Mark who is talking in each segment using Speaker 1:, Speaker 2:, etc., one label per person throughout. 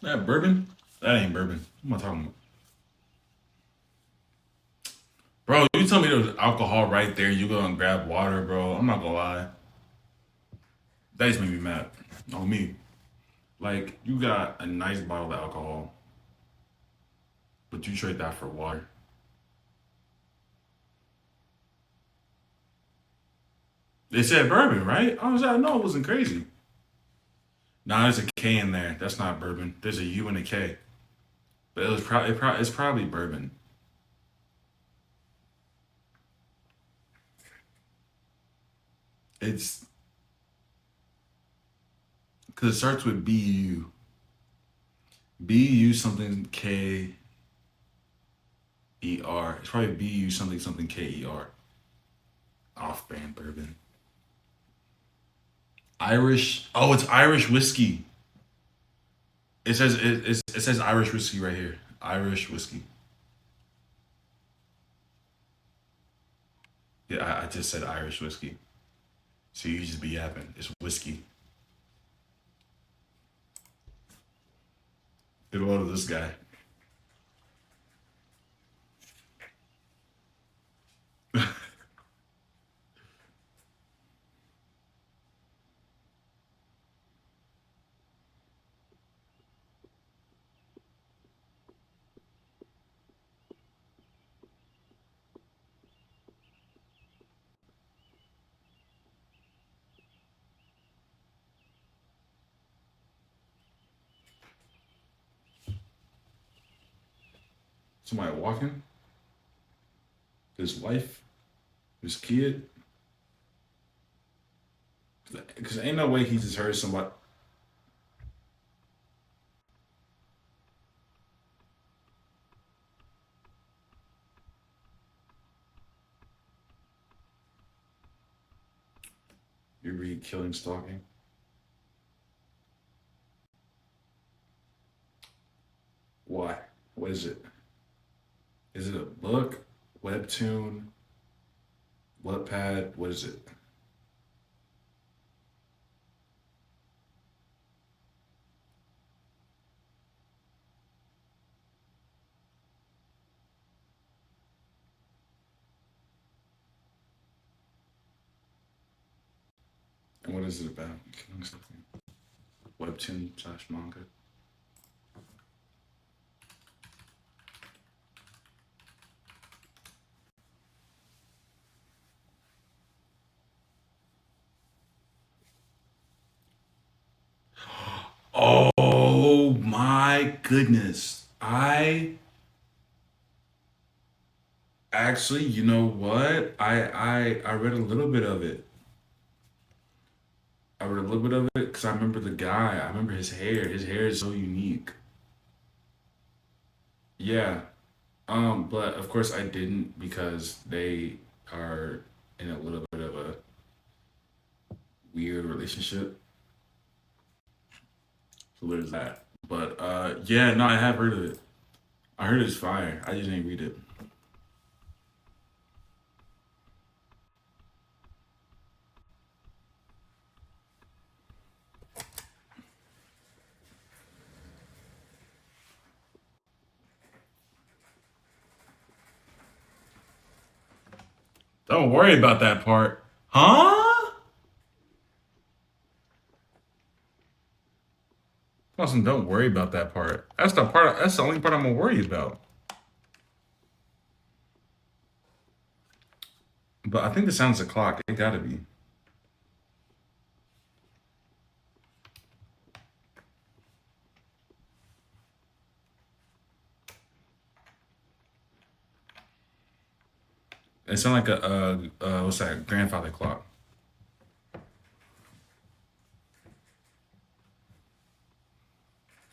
Speaker 1: That bourbon? That ain't bourbon. What am I talking about? Bro, you tell me there was alcohol right there. You go and grab water, bro. I'm not gonna lie. That just made me mad. On me. Like, you got a nice bottle of alcohol, but you trade that for water. They said bourbon, right? I was like, no, it wasn't crazy. Nah, there's a K in there. That's not bourbon. There's a U and a K. But it's probably bourbon. It's because it starts with BU. BU something K-E-R. It's probably BU something something K-E-R. Off brand bourbon. Irish. Oh, it's Irish whiskey. It says Irish whiskey right here. Irish whiskey. Yeah, I just said Irish whiskey. So you just be yapping. It's whiskey. Get a load of this guy. Somebody walking. His wife. His kid. Because ain't no way he just heard somebody. You read Killing Stalking. Why? What is it? Is it a book? Webtoon? Wattpad? What is it? And what is it about? Killing Stalking. Webtoon slash manga. Oh my goodness. I actually, you know what? I read a little bit of it. I read a little bit of it because I remember the guy. I remember his hair. His hair is so unique. Yeah. But of course I didn't because they are in a little bit of a weird relationship. So there's that. But yeah, no, I have heard of it. I heard it's fire. I just didn't read it. Don't worry about that part. Huh? Awesome, don't worry about that part. That's the part. That's the only part I'm gonna worry about. But I think the sound's a clock. It gotta be. It sounds like a what's that? Grandfather clock.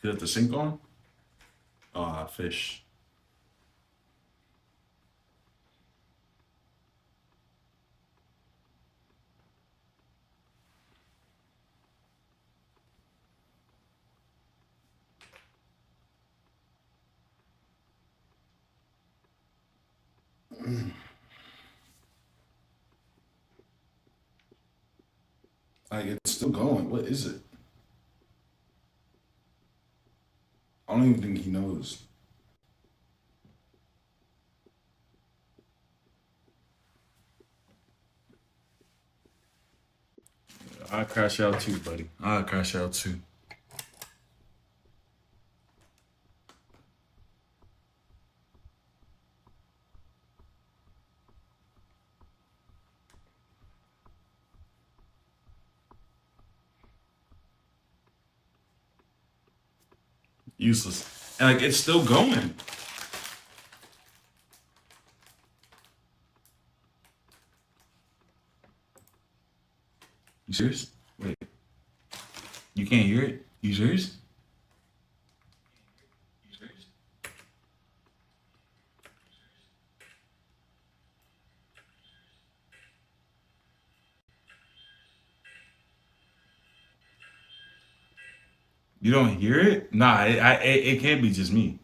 Speaker 1: You have the sink on? Ah, fish. Like it's still going. What is it? I don't even think he knows. I crash out too, buddy. I crash out too. Useless. And like it's still going. You serious? Wait. You can't hear it? You serious? You serious? You don't hear it? Nah, it can't be just me.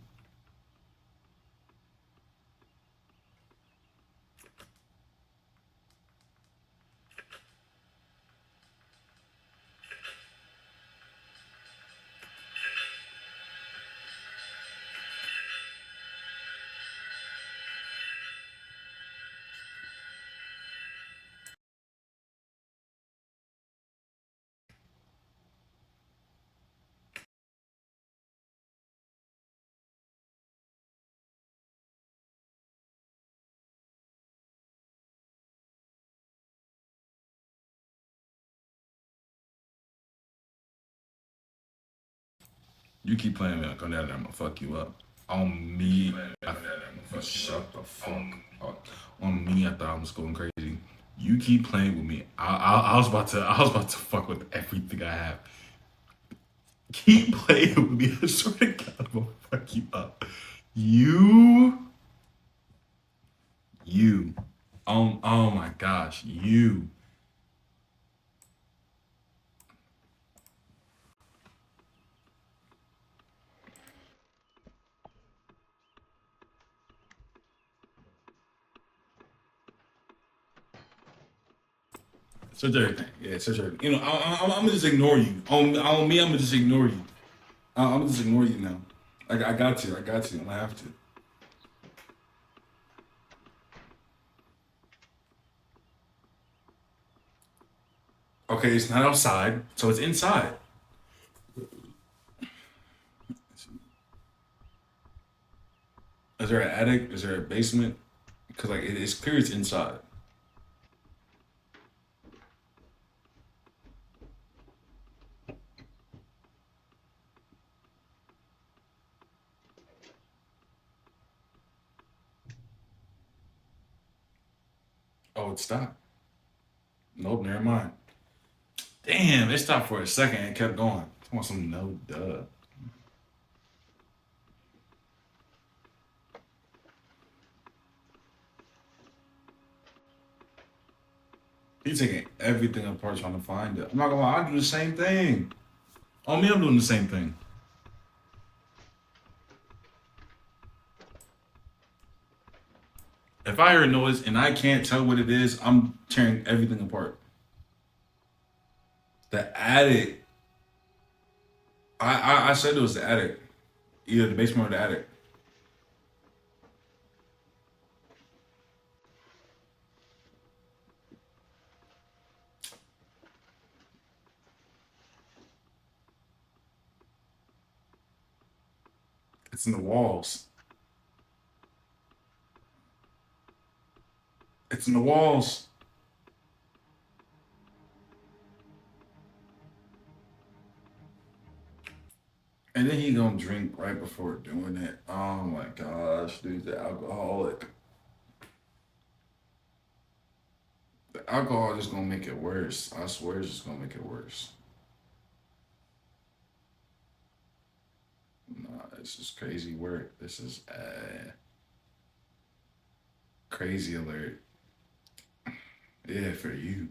Speaker 1: You keep playing me on that, I'm gonna fuck you up. On me, shut the fuck up. On me, I thought I was going crazy. You keep playing with me. I was about to fuck with everything I have. Keep playing with me. I swear to God, I'm gonna fuck you up. You, you. Oh my gosh, you. Search everything. Yeah, search everything. You know, I'm gonna just ignore you. On me, I'm gonna just ignore you. I'm gonna just ignore you now. I got to. I got to. I'm gonna have to. Okay, it's not outside, so it's inside. Is there an attic? Is there a basement? Because like it's clear it's inside. Oh, it stopped. Nope, never mind. Damn, it stopped for a second and kept going. I want some no duh. He's taking everything apart trying to find it. I'm not gonna lie, I do the same thing. On me, I'm doing the same thing. If I hear a noise and I can't tell what it is, I'm tearing everything apart. The attic. I said it was the attic. Either the basement or the attic. It's in the walls. It's in the walls. And then he gonna drink right before doing it. Oh my gosh, dude, the alcoholic. The alcohol just gonna make it worse. I swear it's just gonna make it worse. Nah, it's just crazy work. This is crazy alert. Yeah, for you.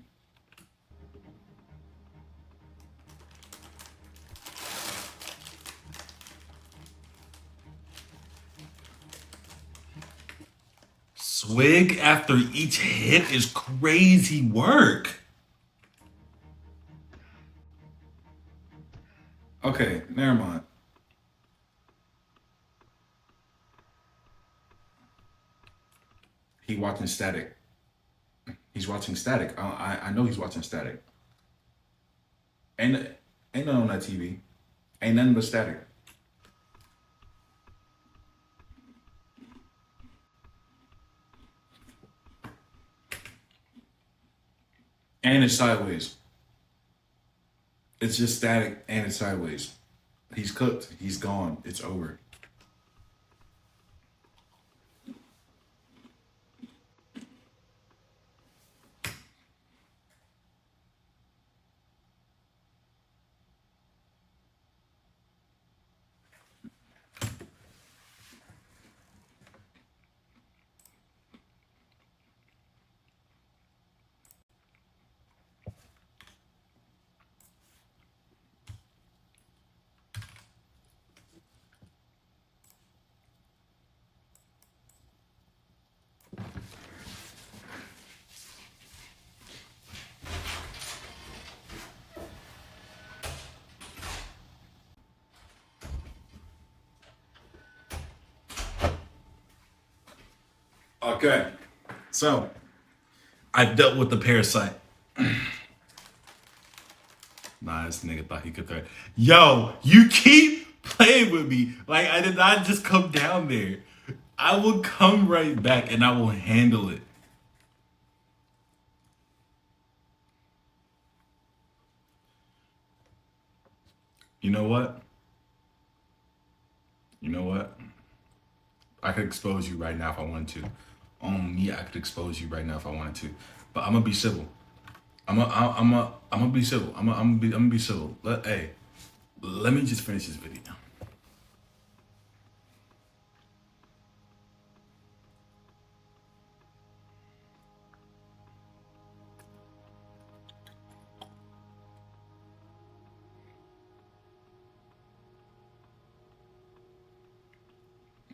Speaker 1: Swig after each hit is crazy work. Okay, never mind. He watching static. He's watching static. I know he's watching static. Ain't ain't nothing on that TV. Ain't nothing but static. And it's sideways. It's just static and it's sideways. He's cooked. He's gone. It's over. Okay. So I dealt with the parasite. Nah, this nigga thought he could throw it. Yo, you keep playing with me. Like I did not just come down there. I will come right back and I will handle it. You know what? You know what? I could expose you right now if I wanted to. On me, I could expose you right now if I wanted to. But I'm gonna be civil. I'm gonna be civil. I'm gonna be civil. Hey, let me just finish this video.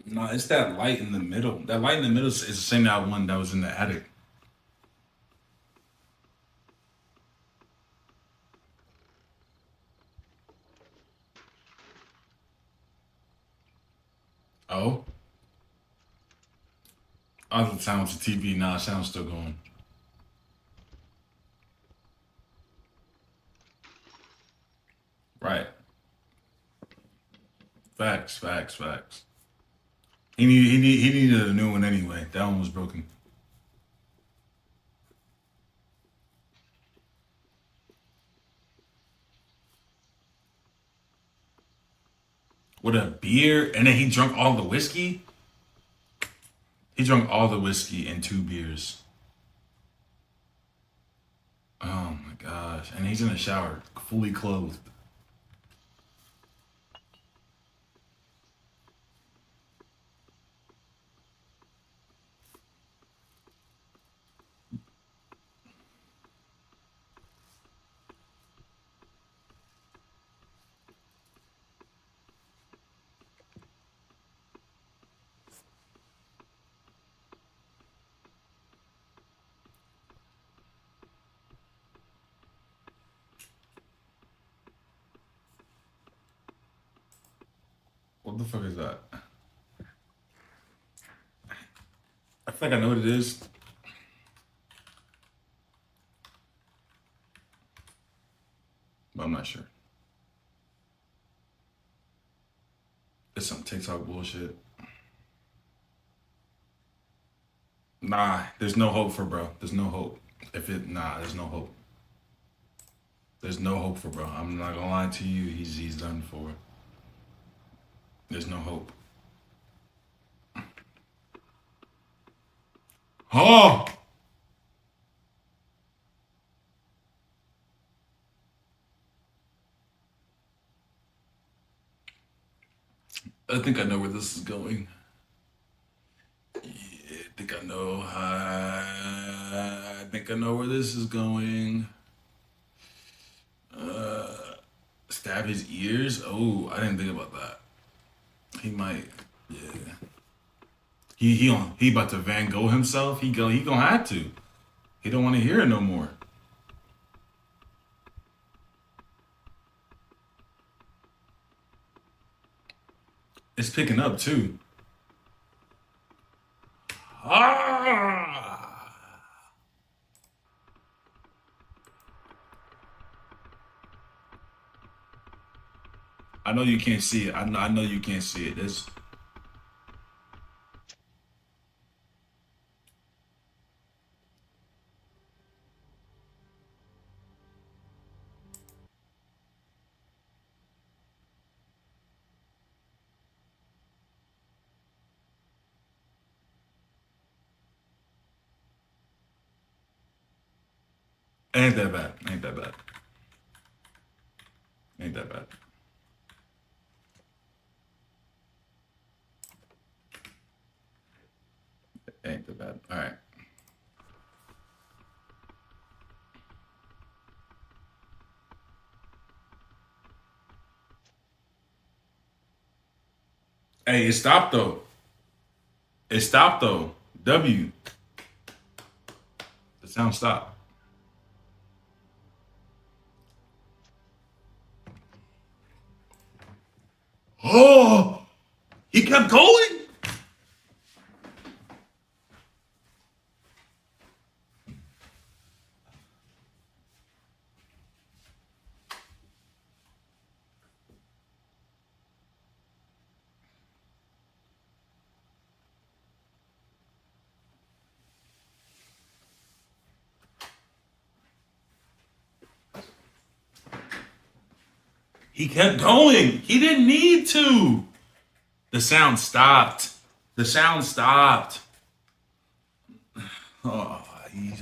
Speaker 1: No, it's that light in the middle. That light in the middle is the same that one that was in the attic. Oh, I thought the sound was the TV. Nah, sound's still going. Right. Facts. Facts. Facts. He needed a new one anyway. That one was broken. With a beer, and then he drunk all the whiskey. He drank all the whiskey and two beers. Oh my gosh! And he's in the shower, fully clothed. What the fuck is that? I feel like I know what it is, but I'm not sure. It's some TikTok bullshit. Nah, there's no hope for bro. There's no hope. There's no hope. There's no hope for bro. I'm not gonna lie to you. He's done for. There's no hope. Oh, I think I know where this is going. I think I know. I think I know where this is going. Stab his ears. Oh, I didn't think about that. He might. Yeah. He about to Van Gogh himself. He gonna have to. He don't want to hear it no more. It's picking up too. Ah! I know you can't see it. I know you can't see it. This ain't that bad. Ain't that bad. Ain't that bad. Ain't that bad. All right. Hey, it stopped though. It stopped though. W. The sound stopped. Oh, he kept going. He kept going. He didn't need to. The sound stopped. The sound stopped. Oh, he's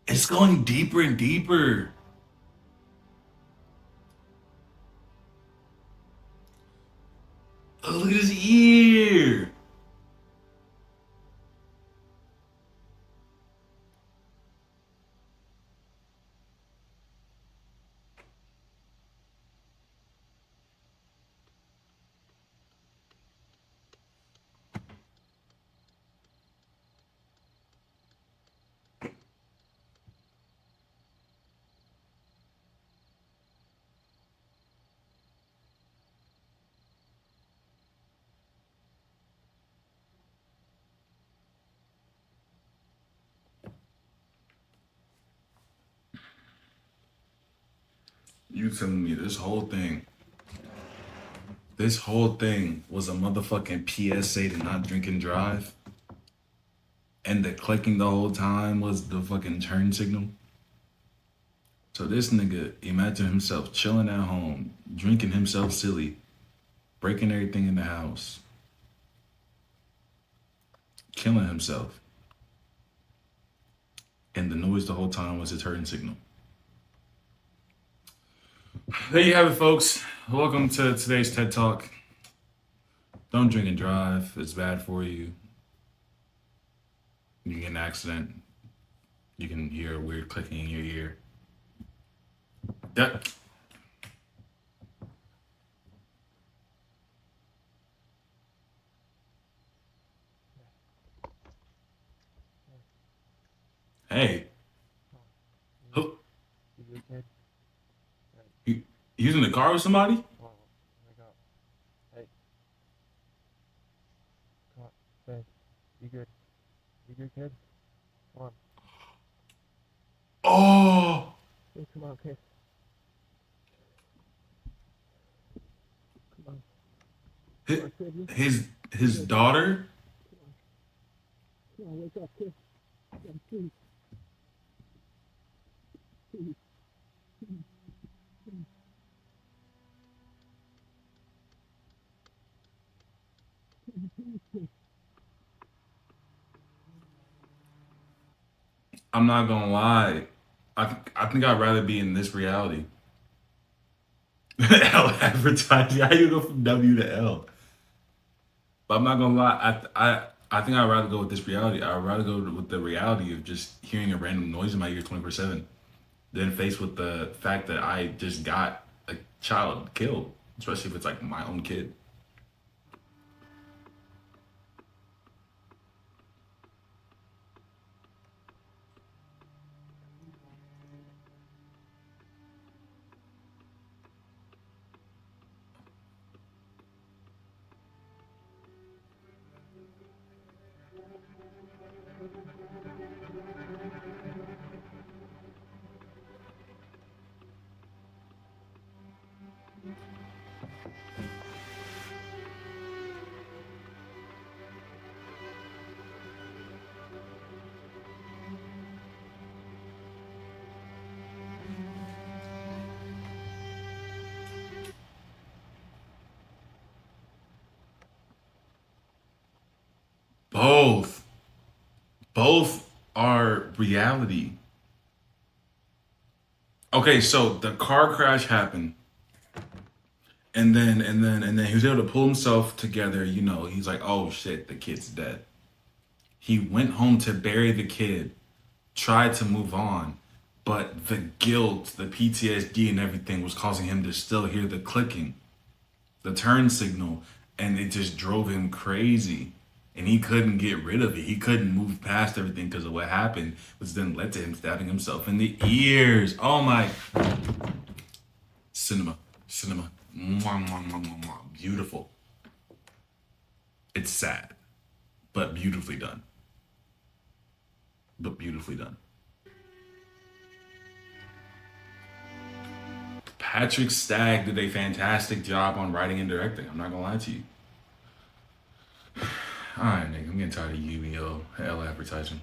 Speaker 1: it's going deeper and deeper. Oh, look at his ear. You telling me this whole thing was a motherfucking PSA to not drink and drive, and the clicking the whole time was the fucking turn signal? So this nigga imagine himself chilling at home, drinking himself silly, breaking everything in the house, killing himself, and the noise the whole time was his turn signal. There you have it, folks. Welcome to today's TED Talk. Don't drink and drive. It's bad for you. You get an accident. You can hear a weird clicking in your ear. That. Hey. Who-
Speaker 2: You good, kid?
Speaker 1: He's in the car with somebody?
Speaker 2: Oh my god. Hey. Come on. Hey. You good? You good, kid? Come on.
Speaker 1: Oh.
Speaker 2: Hey, come on, kid. Come on.
Speaker 1: His
Speaker 2: Come on, kid. You
Speaker 1: his
Speaker 2: good?
Speaker 1: daughter.
Speaker 2: Come on. Come on, wake up, kid. Come on, please. Please.
Speaker 1: I'm not gonna lie. I think I'd rather be in this reality. L advertising. How you go from W to L? But I'm not gonna lie. I think I'd rather go with this reality. I'd rather go with the reality of just hearing a random noise in my ear 24/7 than faced with the fact that I just got a child killed, especially if it's like my own kid. Both. Both are reality. Okay, so the car crash happened, and then he was able to pull himself together. You know, he's like, oh shit, the kid's dead. He went home to bury the kid, tried to move on, but the guilt, the PTSD, and everything was causing him to still hear the clicking, the turn signal, and it just drove him crazy. And he couldn't get rid of it. He couldn't move past everything because of what happened, which then led to him stabbing himself in the ears. Oh my. Cinema. Cinema. Mwah, mwah, mwah, mwah, mwah. Beautiful. It's sad, but beautifully done. But beautifully done. Patrick Stagg did a fantastic job on writing and directing. I'm not gonna lie to you. All right, nigga, I'm getting tired of Yu-Gi-Oh! Hell advertising.